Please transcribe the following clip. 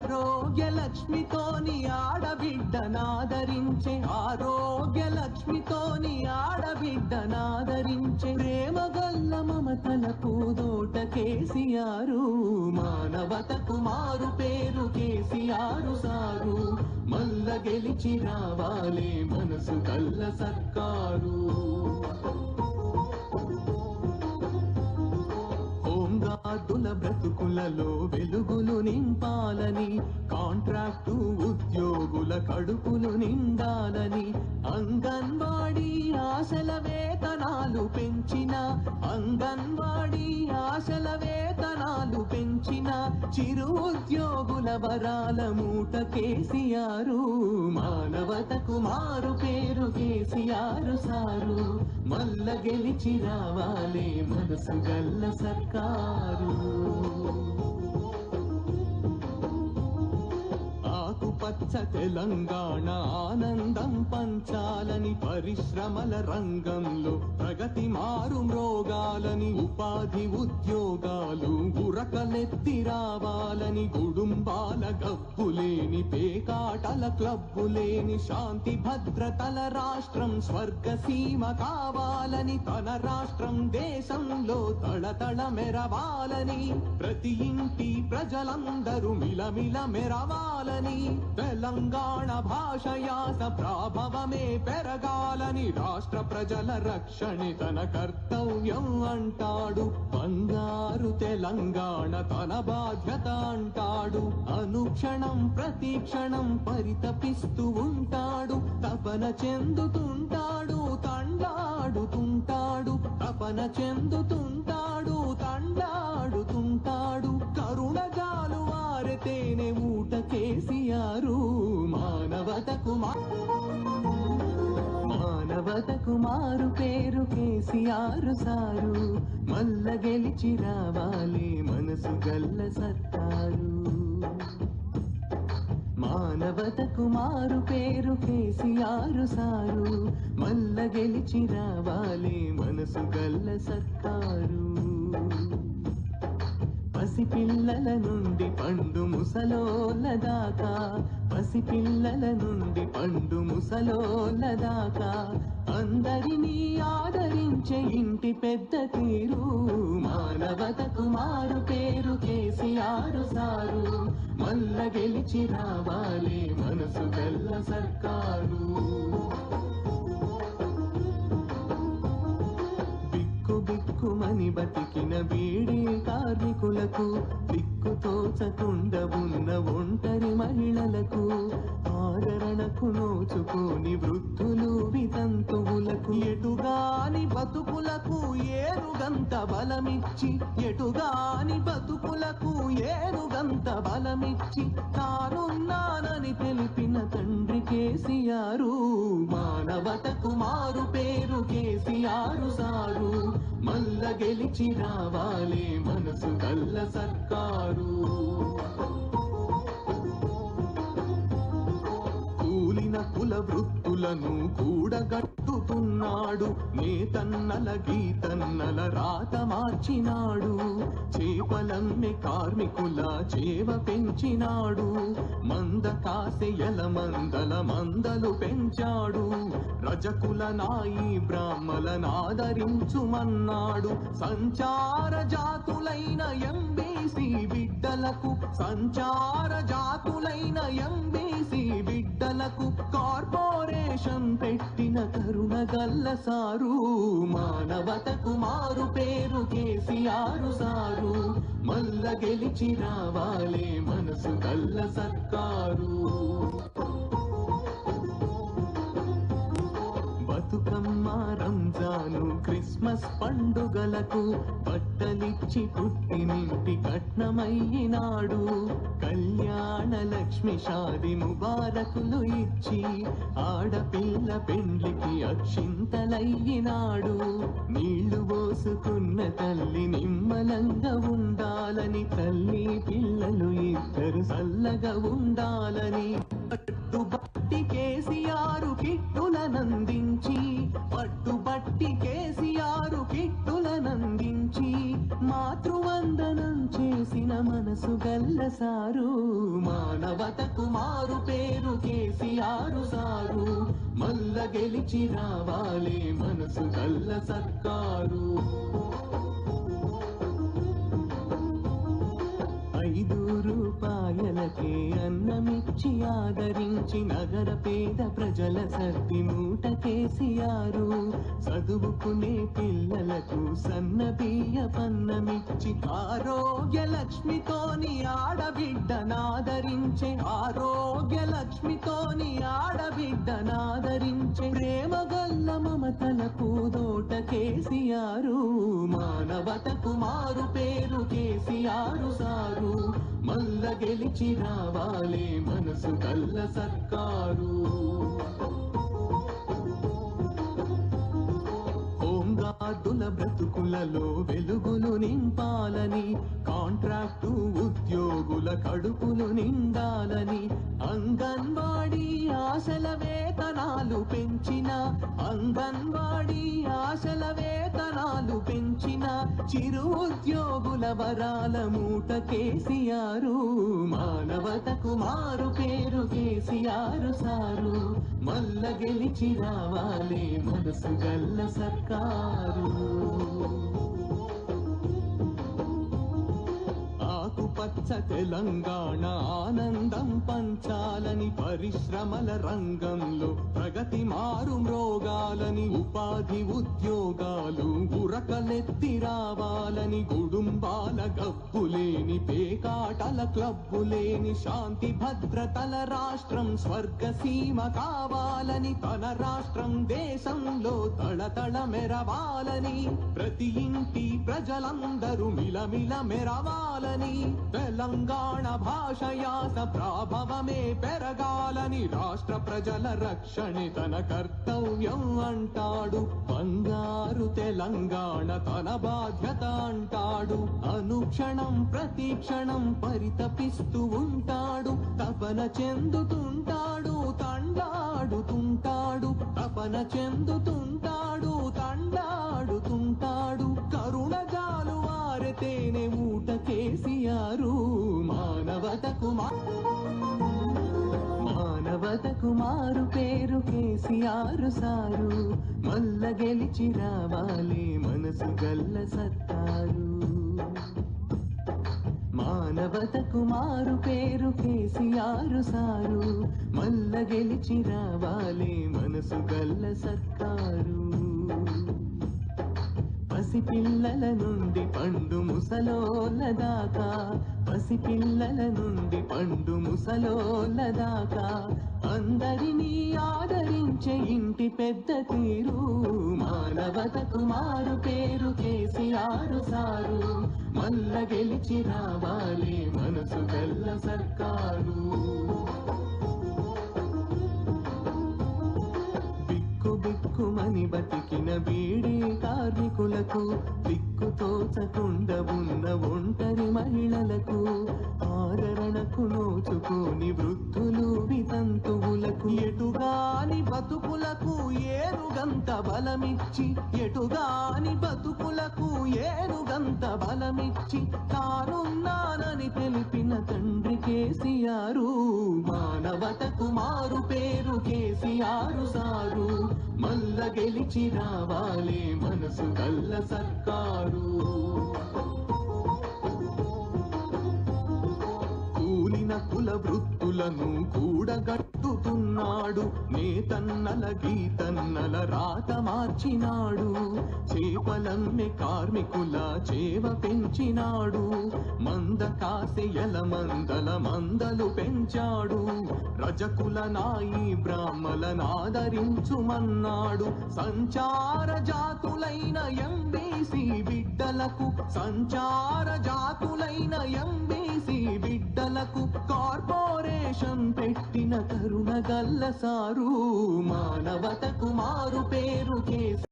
ఆరోగ్య లక్ష్మితోని ఆడబిడ్డనాదరించే ఆరోగ్య లక్ష్మితోని ఆడబిడ్డనాదరించే ప్రేమ గల్ల మమతల పూదోట కేసీఆర్ మానవతకు మారు పేరు కేసీఆర్ సారు మల్ల గెలిచి రావాలే మనసు గల్ల సర్కారు హోంగార్డుల బ్రతుకులలో వెలుగులు నింపాలని కాంట్రాక్టు ఉద్యోగుల కడుపులు నిండాలని అంగన్వాడీ ఆశల వేతనాలు పెంచిన అంగన్వాడీ ఆశల వేతనాలు పెంచిన చిరు ఉద్యోగుల వరాల మూట కేసీఆర్ మానవతకు మారు పేరు కేసీఆర్ సారు మల్ల గెలిచి రావాలే మనసు గల్ల సర్కారు ఆకుపచ్చ తెలంగాణ ఆనందం పంచాలని పరిశ్రమల రంగంలో ప్రగతి మారు మ్రోగాలని ఉపాధి ఉద్యోగాలు ఉరకలెత్తి రావాలని కుటుంబాల గబ్బులేని పేకాటల క్లబ్బులేని శాంతి భద్రతల రాష్ట్రం స్వర్గసీమ కావాలని తన రాష్ట్రం దేశంలో తళతళ మెరవాలని ప్రతి ఇంటి ప్రజలందరూ మిలమిల మెరవాలని తెలంగాణ భాష యాస ప్రాభవమే పెరగాలని రాష్ట్ర ప్రజల రక్షణే తన కర్తవ్యం అంటాడు బంగారు తెలంగాణ తన బాధ్యత అంటాడు అనుక్షణం ప్రతి క్షణం పరితపిస్తూ ఉంటాడు తపన చెందుతుంటాడు తండాడుతుంటాడు తపన చెందుతుంటాడు తండాడుతుంటాడు కరుణ జాలు వారితేనే ఊట కేసీఆర్ మానవతకు మారు పేరు కేసీఆర్ సారు మల్ల గెలిచి రావాలి మనసు గల్ల సర్కారు మానవతకు మారు పేరు కేసీఆర్ సారు మల్ల గెలిచి రావాలి మనసు గల్ల సర్కారు పసిపిల్లల నుండి పండు ముసలోళ్ళ దాకా పసిపిల్లల నుండి పండు ముసలోళ్ళ దాకా అందరినీ ఆదరించే ఇంటి పెద్ద తీరు మానవతకు మారు పేరు కేసీఆర్ సారు మల్ల గెలిచి రావాలి మనసు గల్ల సర్కారు బిక్కుమని బతికిన బీడీ కార్మికులకు దిక్కు తోచకుండా ఉన్న ఒంటరి మహిళలకు ఆదరణకు నోచుకోని వృద్ధులు వితంతువులకు ఎటుగాని బతుకులకు ఏరుగంత బలమిచ్చి ఎటుగాని బతుకులకు ఏరుగంత బలమిచ్చి తానున్నానని తెలిపిన తండ్రి కేసీఆర్ మానవతకు మారు పేరు కేసీఆర్ సారు మల్ల గెలిచి రావాలి మనసు గల్ల సర్కారు కూలిన కుల వృత్తులను కూడగట్టుతున్నాడు నేతన్నల గీతన్నల రాత మార్చినాడు చేపలమ్మె కార్మికుల చేవ పెంచినాడు మంద కాసెయల మందల మందలు పెంచాడు రజకుల నాయి బ్రాహ్మలనాదరించుమన్నాడు సంచార జాతులైన ఎంబీసీ బిడ్డలకు సంచార జాతులైన ఎంబీసీ బిడ్డలకు కార్పొరేషన్ పెట్టిన కరుణ గల్ల సారు మానవతకు మారు పేరు కేసీఆర్ సారు మల్ల గెలిచి రావాలే మనసు గల్ల సర్కారు బతుకమ్మ రంజాను క్రిస్మస్ పండుగలకు బట్టలిచ్చి పుట్టినింటి కట్నమయ్యినాడు కళ్యాణ లక్ష్మి షాది ముబారకులు ఇచ్చి ఆడపిల్ల పెండ్లికి అక్షింతలయ్యినాడు నీళ్లు పోసుకున్న తల్లి నిమ్మలంగా ఉండాలని తల్లి పిల్లలు ఇద్దరు చల్లగా ఉండాలని పట్టుబట్టి కేసీఆర్ కిట్టులనందించి పట్టుబట్టి కేసీఆర్ కిట్టులనందించి మాతృవందనం చేసిన మనసు గల్ల సారు మాన మానవతకు మారు పేరు కేసీఆర్ సారు. మల్ల గెలిచి రావాలే మనసు గల్ల సర్కారు. 5 రూపాయలకే అన్నమిచ్చి ఆదరించి నగర పేద ప్రజల సర్ది మూట కేసీఆరు. చదువుకునే పిల్లలకు సన్న బియ్య పన్నమిచ్చి ఆరోగ్య లక్ష్మితోని ఆడబిడ్డనాదరించే. ఆరోగ్య లక్ష్మితోని ఆడబిడ్డనాదరించే. ప్రేమ గల్ల మమతలకు దోట కేసీఆరు. మానవతకు మారు పేరు కేసీఆర్ సారు. మల్ల గెలిచి రావాలే మనసు గల్ల సర్కారు. హోంగార్డుల బ్రతుకులలో వెలుగులు నింపాలని, కాంట్రాక్టు ఉద్యోగుల కడుపులు నిండాలని, అంగన్వాడీ ఆశల వేతనాలు పెంచిన, అంగన్వాడీ ఆశల వేతనాలు పెంచిన, చిరు ఉద్యోగుల వరాల మూట కేసీఆరు. మానవతకు మారు పేరు కేసీఆర్ సారు. మల్ల గెలిచి రావాలే మనసు గల్ల సర్కారు. ఆకుపచ్చ తెలంగాణ ఆనందం పంచాలని, పరిశ్రమల రంగంలో ప్రగతి మారు మ్రోగాలని, ఉపాధి ఉద్యోగాలు ఉరకలెత్తి రావాలని, కుటుంబాల గబ్బులేని పేకాటల క్లబ్బులేని, శాంతి భద్రతల రాష్ట్రం స్వర్గసీమ కావాలని, తన రాష్ట్రం దేశంలో తళతళ మెరవాలని, ప్రతి ఇంటి ప్రజలందరూ మిలమిల మెరవాలని, తెలంగాణ భాష యాస ప్రాభవమే పెరగాలని, రాష్ట్ర ప్రజల రక్షణే తన కర్తవ్యం అంటాడు. బంగారు తెలంగాణ తన బాధ్యత అంటాడు. అనుక్షణం ప్రతి క్షణం పరితపిస్తూ ఉంటాడు. తపన చెందుతుంటాడు, తండాడుతుంటాడు. తపన చెందుతుంటాడు, తండాడుతుంటాడు. కరుణ జాలు వారితేనే ఊట కేసీఆరు. మానవతకు మానవతకు మారు పేరు కేసీఆర్ సారు. మల్ల గెలిచి రావాలే మనసు గల్ల సర్కారు. మానవతకు మారు పేరు కేసీఆర్ సారు. మల్ల గెలిచి రావాలే మనసు గల్ల సర్కారు. పసిపిల్లల నుండి పండు ముసలోళ్ళ దాకా, పసిపిల్లల నుండి పండు ముసలోళ్ళ దాకా, అందరినీ ఆదరించే ఇంటి పెద్ద తీరు. మానవతకు మారు పేరు కేసీఆర్ సారు. మల్ల గెలిచి రావాలే మనసు గల్ల సర్కారు. బిక్కుమని బతికిన బీడీ కార్మికులకు, దిక్కు తోచకుండా ఉన్న ఒంటరి మహిళలకు, ఆదరణకు నోచుకోని వృద్ధులు వితంతువులకు, ఎటుగాని బతుకులకు ఏనుగంత బలమిచ్చి, ఎటుగాని బతుకులకు ఏనుగంత బలమిచ్చి, తానున్నానని తెలిపిన తండ్రి కేసీఆరు. మానవతకు మారు పేరు కేసీఆర్ సారు. మల్ల గెలిచి రావాలే మనసు గల్ల సర్కారు. కూలిన కుల వృత్తులను కూడగట్టుతున్నాడు. నేతన్నల గీతన్నల రాత మార్చినాడు. చేపలమ్మె కార్మికుల చేవ పెంచినాడు. మంద కాసెయల మందల మందలు పెంచాడు. రజకుల నాయి బ్రాహ్మలనాదరించుమన్నాడు. సంచార జాతులైన ఎంబీసీ బిడ్డలకు, సంచార జాతులైన ఎంబీసీ బిడ్డలకు కార్పొరేషన్ పెట్టిన కరుణ గల్ల సారు. మానవతకు మారు పేరు కేసీ